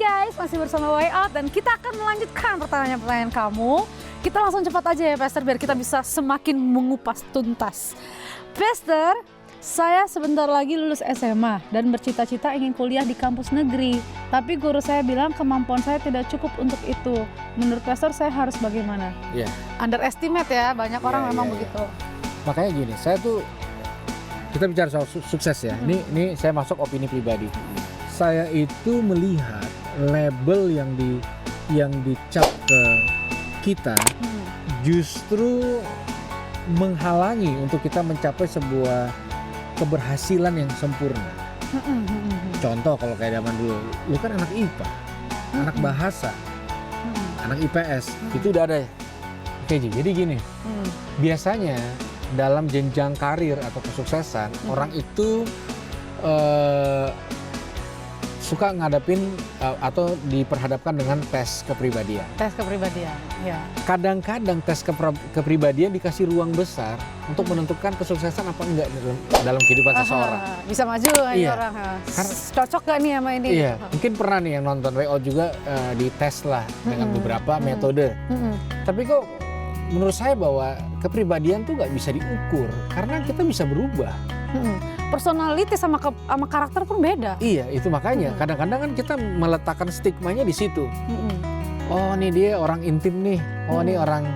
guys, masih bersama Way Out dan kita akan melanjutkan pertanyaan-pertanyaan kamu. Kita langsung cepat aja ya Pastor biar kita bisa semakin mengupas tuntas. Pastor, saya sebentar lagi lulus SMA dan bercita-cita ingin kuliah di kampus negeri. Tapi guru saya bilang kemampuan saya tidak cukup untuk itu. Menurut Pastor saya harus bagaimana? Iya. Underestimate ya, banyak orang memang begitu. Makanya gini, saya tuh, kita bicara soal sukses ya. Ini saya masuk opini pribadi. Saya itu melihat label yang dicap ke kita justru menghalangi untuk kita mencapai sebuah keberhasilan yang sempurna. Contoh kalau kayak zaman dulu, lu kan anak IPA, anak bahasa, anak IPS, itu udah ada ya. Oke, jadi gini, biasanya dalam jenjang karir atau kesuksesan, orang itu suka ngadepin atau diperhadapkan dengan tes kepribadian. Tes kepribadian, ya. Kadang-kadang tes kepribadian dikasih ruang besar untuk menentukan kesuksesan apa enggak dalam kehidupan seseorang. Bisa maju orang. Cocok gak nih sama ini? Iya, mungkin pernah nih yang nonton WO juga dites lah dengan beberapa metode. Tapi kok menurut saya bahwa kepribadian tuh nggak bisa diukur karena kita bisa berubah. Personality sama karakter pun beda. Iya, itu makanya kadang-kadang kan kita meletakkan stigmanya di situ. Oh, nih dia orang intim nih. Oh, ini orang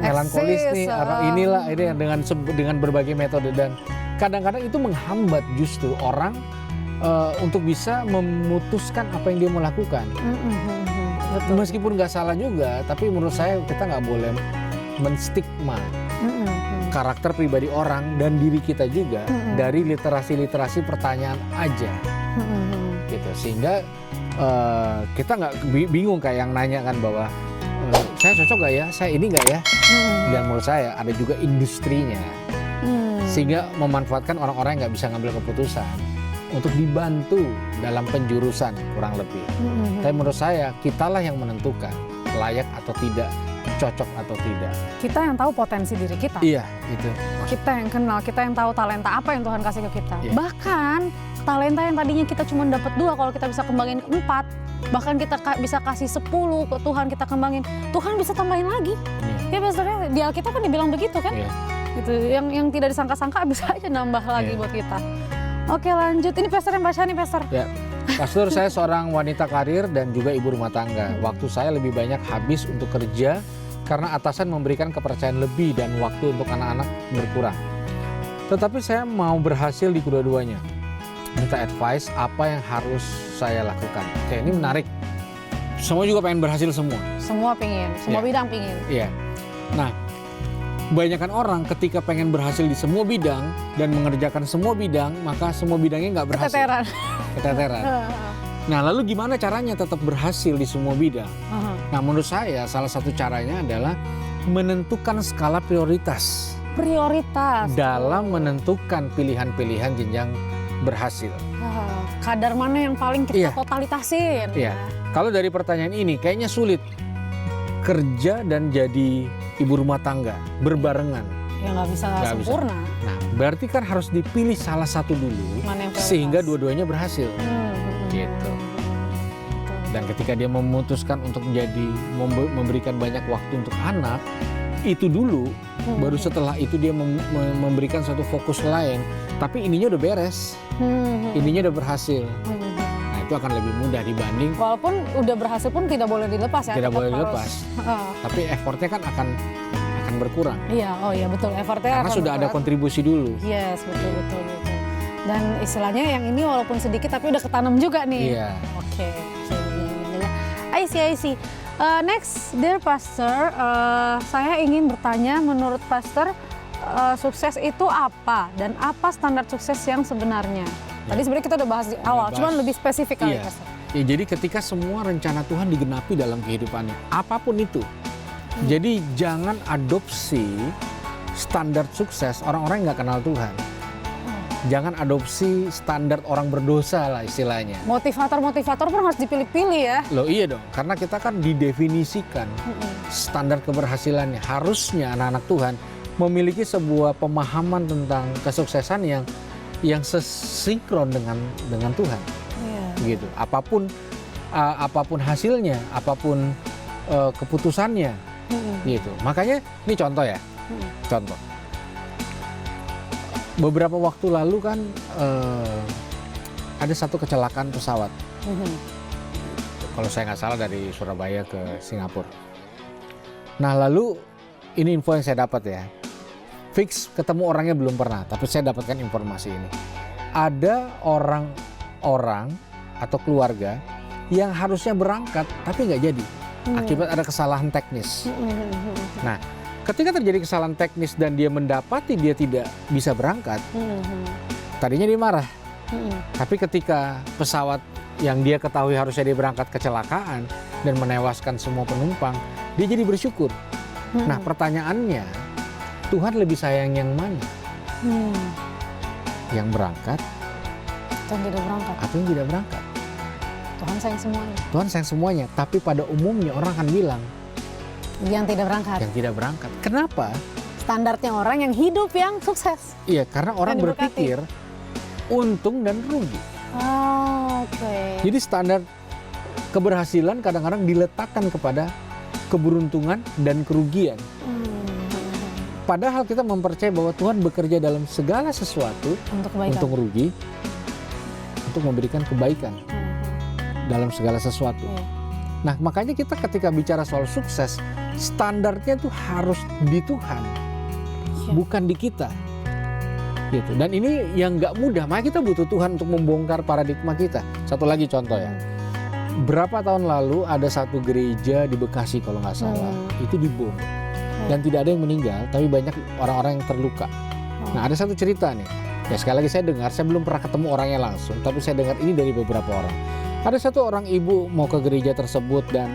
melankolis nih. Inilah ini dengan berbagai metode dan kadang-kadang itu menghambat justru orang untuk bisa memutuskan apa yang dia mau lakukan. Betul. Meskipun nggak salah juga, tapi menurut saya kita nggak boleh menstigma karakter pribadi orang dan diri kita juga dari literasi pertanyaan aja, gitu. Sehingga kita nggak bingung kayak yang nanya kan bahwa saya cocok nggak ya, saya ini nggak ya, dan menurut saya ada juga industrinya, sehingga memanfaatkan orang-orang yang nggak bisa ngambil keputusan untuk dibantu dalam penjurusan kurang lebih. Tapi menurut saya kitalah yang menentukan layak atau tidak, cocok atau tidak. Kita yang tahu potensi diri kita. Iya, itu. Kita yang kenal, kita yang tahu talenta apa yang Tuhan kasih ke kita. Iya. Bahkan talenta yang tadinya kita cuma dapat 2, kalau kita bisa kembangin ke 4, bahkan kita bisa kasih 10 ke Tuhan, kita kembangin, Tuhan bisa tambahin lagi. Ya biasanya di Alkitab kan dibilang begitu kan? Iya. Gitu. Yang tidak disangka-sangka bisa aja nambah lagi buat kita. Oke, lanjut. Ini Pastor yang baca nih, Pastor. Ya. Pastor, saya seorang wanita karir dan juga ibu rumah tangga. Waktu saya lebih banyak habis untuk kerja karena atasan memberikan kepercayaan lebih dan waktu untuk anak-anak berkurang. Tetapi saya mau berhasil di kedua-duanya. Minta advice apa yang harus saya lakukan. Oke, ini menarik. Semua juga pengen berhasil semua. Semua pingin, semua bidang pingin. Iya. Nah, kebanyakan orang ketika pengen berhasil di semua bidang dan mengerjakan semua bidang, maka semua bidangnya nggak berhasil. Keteteran. Nah, lalu gimana caranya tetap berhasil di semua bidang? Nah, menurut saya salah satu caranya adalah menentukan skala prioritas. Dalam menentukan pilihan-pilihan jenjang berhasil. Kadar mana yang paling kita totalitasin? Iya. Kalau dari pertanyaan ini kayaknya sulit. Kerja dan jadi ibu rumah tangga berbarengan. Ya nggak bisa sempurna. Nah, berarti kan harus dipilih salah satu dulu sehingga dua-duanya berhasil. Gitu. Dan ketika dia memutuskan untuk memberikan banyak waktu untuk anak, itu dulu, baru setelah itu dia memberikan satu fokus lain. Tapi ininya udah beres, ininya udah berhasil. Itu akan lebih mudah dibanding. Walaupun udah berhasil pun tidak boleh dilepas ya. Tidak boleh dilepas. Tapi effortnya kan akan berkurang. Iya, betul. Effortnya karena sudah ada kontribusi dulu. Yes, betul. Dan istilahnya yang ini walaupun sedikit tapi udah ketanam juga nih. Iya. Oke. I see. Next, dear Pastor, saya ingin bertanya, menurut Pastor, sukses itu apa dan apa standar sukses yang sebenarnya? Tadi sebenarnya kita udah bahas di awal, cuman lebih spesifik kali, Pastor. Ya, jadi ketika semua rencana Tuhan digenapi dalam kehidupannya, apapun itu. Jadi jangan adopsi standar sukses orang-orang yang nggak kenal Tuhan. Jangan adopsi standar orang berdosa lah istilahnya. Motivator pun harus dipilih-pilih ya. Loh iya dong, karena kita kan didefinisikan standar keberhasilannya. Harusnya anak-anak Tuhan memiliki sebuah pemahaman tentang kesuksesan yang sesinkron dengan Tuhan. gitu. Apapun hasilnya, apapun keputusannya, gitu. Makanya ini contoh ya, contoh. Beberapa waktu lalu kan ada satu kecelakaan pesawat. Kalau saya nggak salah dari Surabaya ke Singapura. Nah lalu ini info yang saya dapat ya. Fix ketemu orangnya belum pernah, tapi saya dapatkan informasi ini. Ada orang atau keluarga yang harusnya berangkat tapi nggak jadi akibat ada kesalahan teknis. Nah, ketika terjadi kesalahan teknis dan dia mendapati dia tidak bisa berangkat, tadinya dia marah. Tapi ketika pesawat yang dia ketahui harusnya dia berangkat kecelakaan dan menewaskan semua penumpang, dia jadi bersyukur. Nah, pertanyaannya, Tuhan lebih sayang yang mana? Yang berangkat Yang tidak berangkat. atau yang tidak berangkat? Tuhan sayang semuanya. Tuhan sayang semuanya, tapi pada umumnya orang akan bilang Yang tidak berangkat. yang tidak berangkat. Kenapa? Standarnya orang yang hidup yang sukses. Iya, karena orang Yang diberkati. berpikir untung dan rugi. Oke. Jadi standar keberhasilan kadang-kadang diletakkan kepada keberuntungan dan kerugian. Padahal kita mempercayai bahwa Tuhan bekerja dalam segala sesuatu Untuk kebaikan. untuk rugi, untuk memberikan kebaikan dalam segala sesuatu. Iya. Nah, makanya kita ketika bicara soal sukses, standarnya tuh harus di Tuhan, bukan di kita. Gitu. Dan ini yang nggak mudah, makanya kita butuh Tuhan untuk membongkar paradigma kita. Satu lagi contoh ya. Berapa tahun lalu ada satu gereja di Bekasi kalau nggak salah, itu dibom. Dan tidak ada yang meninggal, tapi banyak orang-orang yang terluka. Nah, ada satu cerita nih. Ya sekali lagi saya dengar, saya belum pernah ketemu orangnya langsung, tapi saya dengar ini dari beberapa orang. Ada satu orang ibu mau ke gereja tersebut dan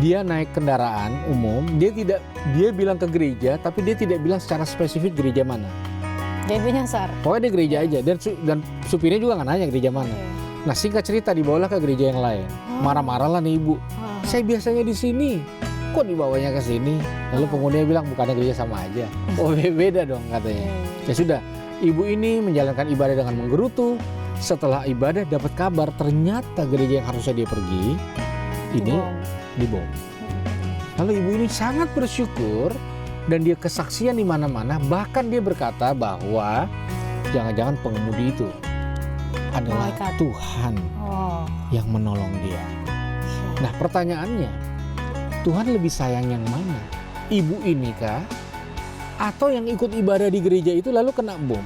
dia naik kendaraan umum, dia bilang ke gereja, tapi dia tidak bilang secara spesifik gereja mana. Jadi nyasar. Pokoknya dia gereja aja dan supirnya juga nggak nanya gereja mana. Nah, singkat cerita dibawalah ke gereja yang lain. Marah-marah lah nih ibu. Saya biasanya di sini, kok dibawanya ke sini? Lalu penguninya bilang bukannya gereja sama aja. Oh beda dong katanya. Ya sudah, ibu ini menjalankan ibadah dengan menggerutu. Setelah ibadah dapat kabar ternyata gereja yang harusnya dia pergi ini dibom. Lalu ibu ini sangat bersyukur dan dia kesaksian di mana-mana. Bahkan dia berkata bahwa jangan-jangan pengemudi itu adalah Malaikat. Tuhan yang menolong dia. Nah pertanyaannya, Tuhan lebih sayang yang mana? Ibu ini kah? Atau yang ikut ibadah di gereja itu lalu kena bom?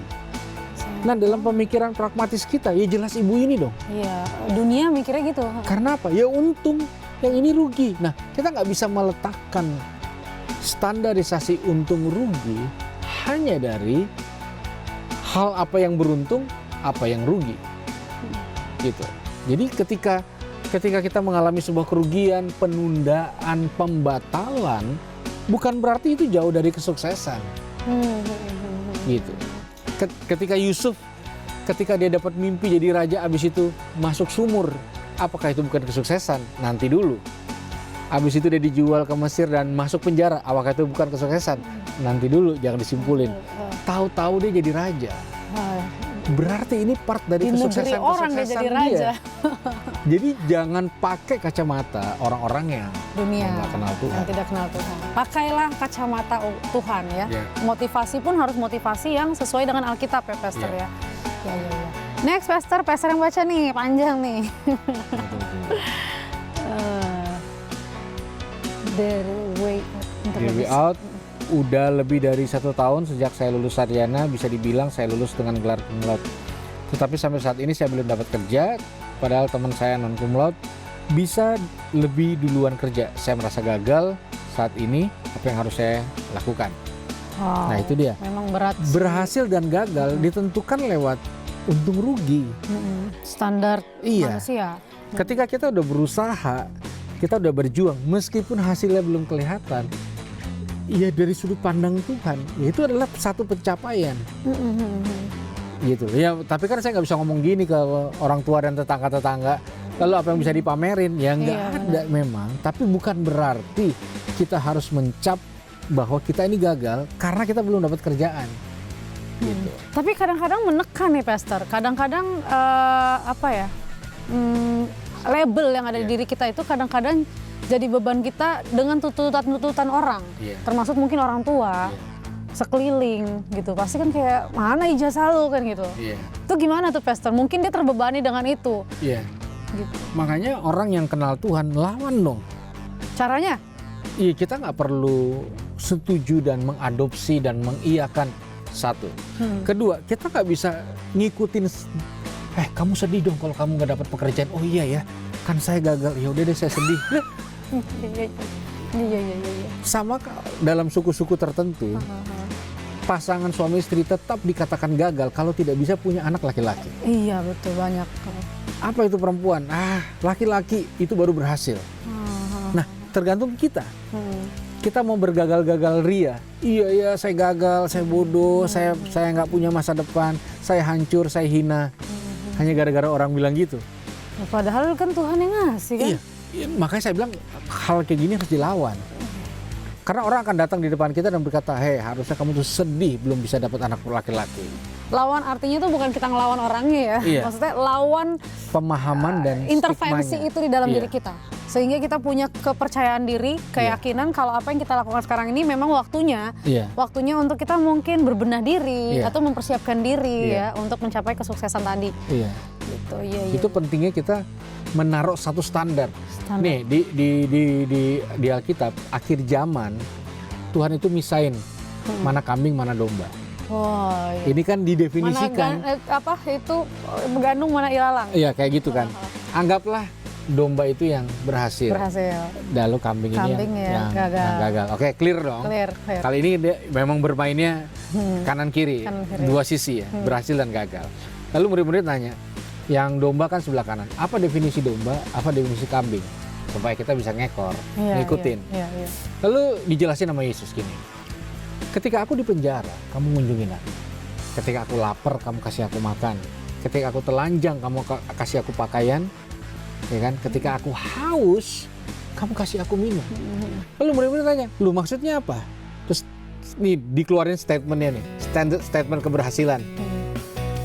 Nah dalam pemikiran pragmatis kita, ya jelas ibu ini dong. Iya, dunia mikirnya gitu. Karena apa? Ya untung, yang ini rugi. Nah kita nggak bisa meletakkan standarisasi untung rugi hanya dari hal apa yang beruntung, apa yang rugi. Gitu. Jadi ketika kita mengalami sebuah kerugian, penundaan, pembatalan, bukan berarti itu jauh dari kesuksesan. Gitu. Ketika Yusuf, ketika dia dapat mimpi jadi raja, abis itu masuk sumur, apakah itu bukan kesuksesan? Nanti dulu. Abis itu dia dijual ke Mesir dan masuk penjara, apakah itu bukan kesuksesan? Nanti dulu, jangan disimpulin. Tahu-tahu dia jadi raja. Berarti ini part dari kesuksesan orang dia jadi raja. Jadi jangan pakai kacamata orang-orang yang Dunia nggak kenal Tuhan. yang tidak kenal Tuhan. Pakailah kacamata Tuhan ya. Motivasi pun harus motivasi yang sesuai dengan Alkitab ya Pastor ya. Ya. Next Pastor yang baca nih panjang nih. The way out. Udah lebih dari 1 tahun sejak saya lulus sarjana, bisa dibilang saya lulus dengan gelar cum laude. Tetapi sampai saat ini saya belum dapat kerja, padahal teman saya non cum laude bisa lebih duluan kerja. Saya merasa gagal saat ini, apa yang harus saya lakukan? Nah itu dia. Memang berat. Berhasil dan gagal ditentukan lewat untung rugi. Standar manusia. Ketika kita udah berusaha, kita udah berjuang, meskipun hasilnya belum kelihatan, ya dari sudut pandang Tuhan, ya itu adalah satu pencapaian. Gitu. Ya, tapi kan saya nggak bisa ngomong gini ke orang tua dan tetangga-tetangga. Lalu apa yang bisa dipamerin? Ya nggak ada memang. Tapi bukan berarti kita harus mencap bahwa kita ini gagal karena kita belum dapat kerjaan. Gitu. Tapi kadang-kadang menekan nih Pastor. Kadang-kadang label yang ada di diri kita itu kadang-kadang jadi beban kita dengan tuntutan orang, termasuk mungkin orang tua, sekeliling gitu. Pasti kan kayak mana ijazah lu kan gitu. Itu gimana tuh Pastor? Mungkin dia terbebani dengan itu. Gitu. Makanya orang yang kenal Tuhan lawan dong. Caranya? Iya, kita nggak perlu setuju dan mengadopsi dan mengiyakan satu. Kedua, kita nggak bisa ngikutin. Kamu sedih dong kalau kamu nggak dapat pekerjaan. Oh iya ya, kan saya gagal. Ya udah deh saya sedih. Iya. Sama dalam suku-suku tertentu, pasangan suami istri tetap dikatakan gagal kalau tidak bisa punya anak laki-laki. Iya betul, banyak. Apa itu perempuan? Laki-laki itu baru berhasil. Nah, tergantung kita. Kita mau bergagal-gagal ria. Iya saya gagal, saya bodoh, saya nggak punya masa depan, saya hancur, saya hina. Hanya gara-gara orang bilang gitu. Padahal kan Tuhan yang ngasih kan. Iya, makanya saya bilang hal kayak gini harus dilawan. Karena orang akan datang di depan kita dan berkata, harusnya kamu tuh sedih belum bisa dapat anak laki-laki. Lawan artinya tuh bukan kita ngelawan orangnya ya. Maksudnya lawan pemahaman dan intervensi stigmanya. itu di dalam diri kita. Sehingga kita punya kepercayaan diri, keyakinan kalau apa yang kita lakukan sekarang ini memang waktunya. Waktunya untuk kita mungkin berbenah diri atau mempersiapkan diri ya untuk mencapai kesuksesan tadi. Gitu, Itu pentingnya kita menaruh satu standar. Nih di Alkitab akhir zaman Tuhan itu misain mana kambing mana domba. Ini kan didefinisikan. Mana itu gandum mana ilalang. Iya kayak gitu kan. Anggaplah domba itu yang berhasil. Lalu kambing ini yang gagal. Oke, clear dong. Clear. Kali ini dia memang bermainnya kanan kiri, dua sisi ya, berhasil dan gagal. Lalu murid-murid nanya, yang domba kan sebelah kanan. Apa definisi domba? Apa definisi kambing? Supaya kita bisa ngekor, ngikutin. Lalu dijelasin sama Yesus gini. Ketika aku di penjara, kamu ngunjungin aku. Ketika aku lapar, kamu kasih aku makan. Ketika aku telanjang, kamu kasih aku pakaian. Ya kan? Ketika aku haus, kamu kasih aku minum. Lalu murid-murid tanya, lu maksudnya apa? Terus nih dikeluarin statementnya nih, statement keberhasilan.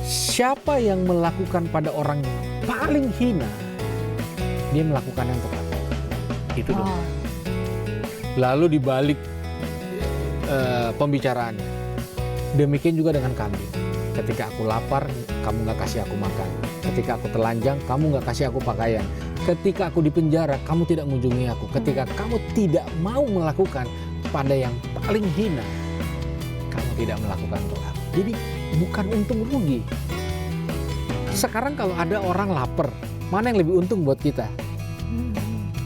Siapa yang melakukan pada orang yang paling hina, dia melakukannya untuk aku. Itu dong. Lalu dibalik pembicaraannya, demikian juga dengan kambing. Ketika aku lapar, kamu nggak kasih aku makan. Ketika aku telanjang, kamu nggak kasih aku pakaian. Ketika aku di penjara, kamu tidak mengunjungi aku. Ketika kamu tidak mau melakukan pada yang paling hina, kamu tidak melakukan untuk aku. Jadi bukan untung rugi. Sekarang kalau ada orang lapar, mana yang lebih untung buat kita?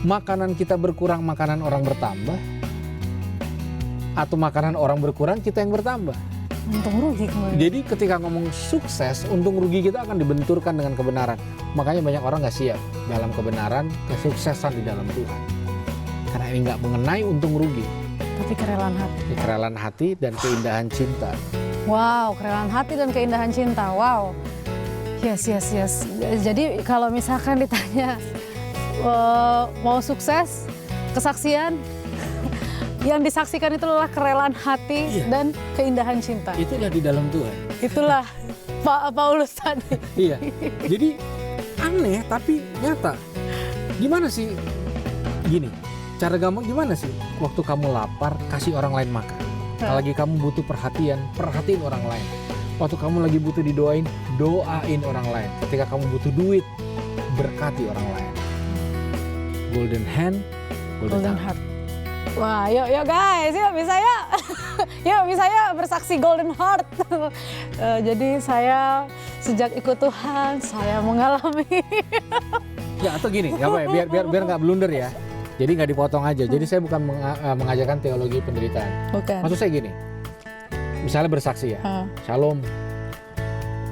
Makanan kita berkurang, makanan orang bertambah? Atau makanan orang berkurang, kita yang bertambah? Untung rugi kemarin. Jadi ketika ngomong sukses, untung rugi kita akan dibenturkan dengan kebenaran. Makanya banyak orang gak siap dalam kebenaran, kesuksesan di dalam Tuhan. Karena ini gak mengenai untung rugi. Tapi kerelaan hati. Kerelaan hati dan keindahan cinta. Wow, kerelaan hati dan keindahan cinta. Wow. Yes. Jadi kalau misalkan ditanya mau sukses, kesaksian, yang disaksikan itu adalah kerelaan hati dan keindahan cinta. Itulah di dalam Tuhan. Itulah Pak Paulus tadi. Iya. Jadi aneh tapi nyata. Gimana sih? Gini, cara gampang gimana sih? Waktu kamu lapar, kasih orang lain makan. Kalau lagi kamu butuh perhatian, perhatiin orang lain. Waktu kamu lagi butuh didoain, doain orang lain. Ketika kamu butuh duit, berkati orang lain. Golden hand, golden heart. Wah, yuk guys, yuk bisa ya. Yuk bisa ya bersaksi golden heart. Jadi saya sejak ikut Tuhan, saya mengalami. Ya atau gini, ya Pak, biar nggak blunder ya. Jadi nggak dipotong aja. Jadi saya bukan mengajarkan teologi penderitaan. Bukan. Maksud saya gini, misalnya bersaksi ya, Shalom,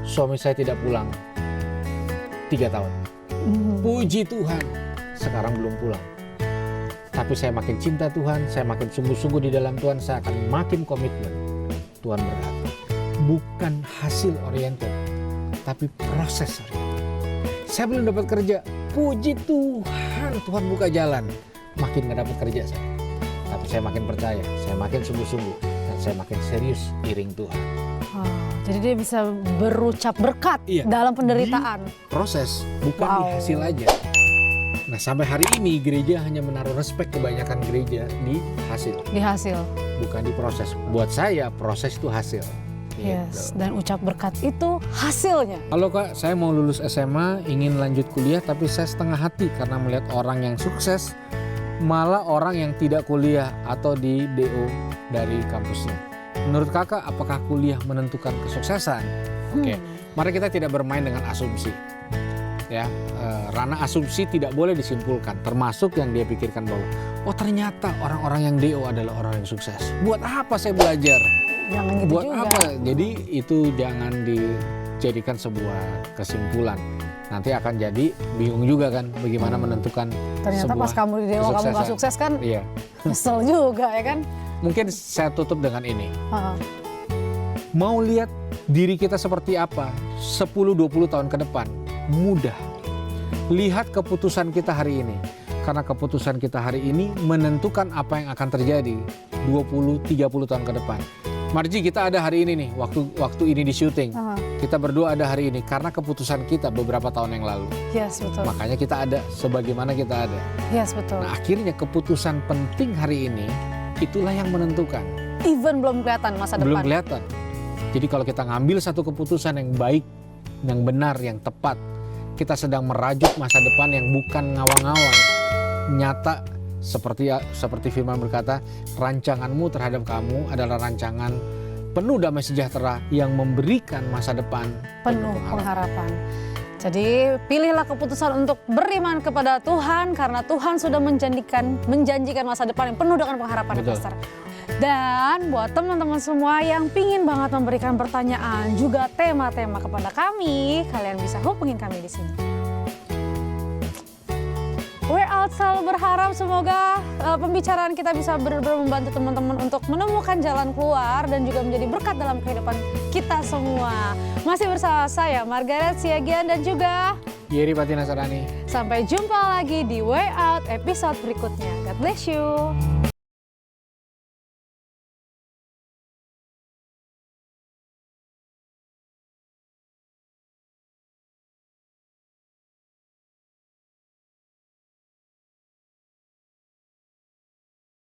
suami saya tidak pulang 3 tahun. Puji Tuhan, sekarang belum pulang. Tapi saya makin cinta Tuhan, saya makin sungguh-sungguh di dalam Tuhan, saya akan makin komitmen. Tuhan berkati. Bukan hasil oriented, tapi proses oriented. Saya belum dapat kerja, puji Tuhan, Tuhan buka jalan. Makin gak dapat kerja saya. Tapi saya makin percaya, saya makin sungguh-sungguh. Dan saya makin serius iring Tuhan. Jadi dia bisa berucap berkat dalam penderitaan. Proses, bukan di hasil aja. Nah sampai hari ini gereja hanya menaruh respek, kebanyakan gereja di hasil. Di hasil. Bukan di proses. Buat saya proses itu hasil. Yes, dan ucap berkat itu hasilnya. Halo Kak, saya mau lulus SMA, ingin lanjut kuliah tapi saya setengah hati karena melihat orang yang sukses malah orang yang tidak kuliah atau di DO dari kampusnya. Menurut Kakak, apakah kuliah menentukan kesuksesan? Oke, mari kita tidak bermain dengan asumsi. Ya, ranah asumsi tidak boleh disimpulkan, termasuk yang dia pikirkan bahwa oh ternyata orang-orang yang DO adalah orang yang sukses. Buat apa saya belajar? Jangan gitu Buat juga. apa? Jadi itu jangan dijadikan sebuah kesimpulan. Nanti akan jadi bingung juga kan bagaimana menentukan Ternyata sebuah pas kamu di DO kamu gak sukses kan? Iya. Nyesel juga ya kan? Mungkin saya tutup dengan ini. Mau lihat diri kita seperti apa 10-20 tahun ke depan? Mudah. Lihat keputusan kita hari ini. Karena keputusan kita hari ini menentukan apa yang akan terjadi 20-30 tahun ke depan. Marji, kita ada hari ini nih, waktu ini di syuting. Kita berdua ada hari ini karena keputusan kita beberapa tahun yang lalu. Yes, betul. Makanya kita ada sebagaimana kita ada. Yes, betul. Nah, akhirnya keputusan penting hari ini itulah yang menentukan. Even belum kelihatan masa depan. Belum kelihatan. Jadi kalau kita ngambil satu keputusan yang baik, yang benar, yang tepat, kita sedang merajut masa depan yang bukan ngawang-ngawang, nyata. Seperti firman berkata, rancanganmu terhadap kamu adalah rancangan penuh damai sejahtera yang memberikan masa depan penuh pengharapan. Jadi pilihlah keputusan untuk beriman kepada Tuhan karena Tuhan sudah menjanjikan masa depan yang penuh dengan pengharapan. Pastor. Dan buat teman-teman semua yang pingin banget memberikan pertanyaan juga tema-tema kepada kami, kalian bisa hubungin kami di sini. We're out, selalu berharap semoga pembicaraan kita bisa benar-benar membantu teman-teman untuk menemukan jalan keluar dan juga menjadi berkat dalam kehidupan kita semua. Masih bersama saya Margaret Siagian dan juga Yeri Patina Sarani. Sampai jumpa lagi di Way Out episode berikutnya. God bless you.